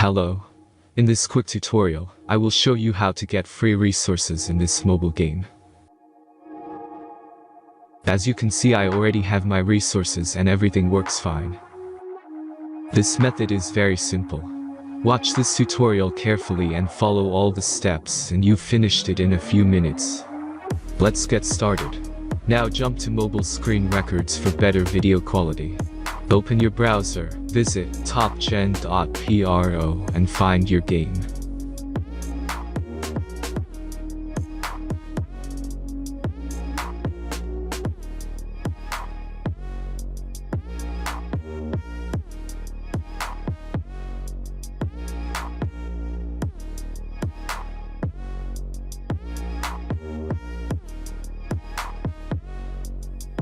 Hello. In this quick tutorial, I will show you how to get free resources in this mobile game. As you can see, I already have my resources and everything works fine. This method is very simple. Watch this tutorial carefully and follow all the steps and you've finished it in a few minutes. Let's get started. Now jump to mobile screen records for better video quality. Open your browser, visit topgen.pro and find your game.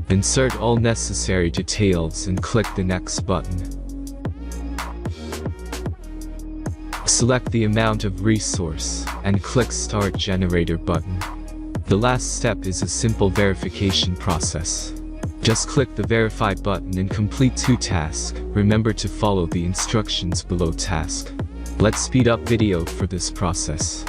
Insert all necessary details and click the next button. Select the amount of resource and click Start Generator button. The last step is a simple verification process. Just click the Verify button and complete 2 tasks. Remember to follow the instructions below task. Let's speed up video for this process.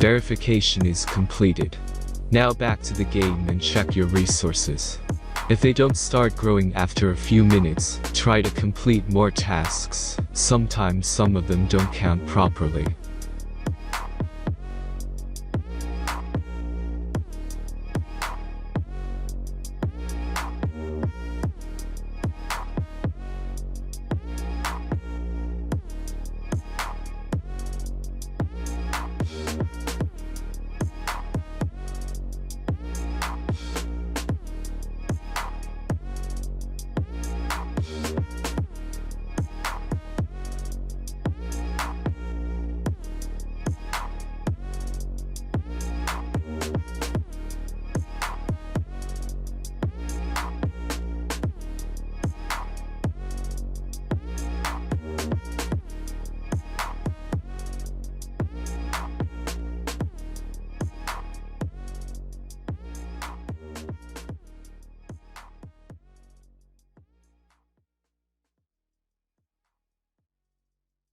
Verification is completed. Now back to the game and check your resources. If they don't start growing after a few minutes, try to complete more tasks. Sometimes some of them don't count properly.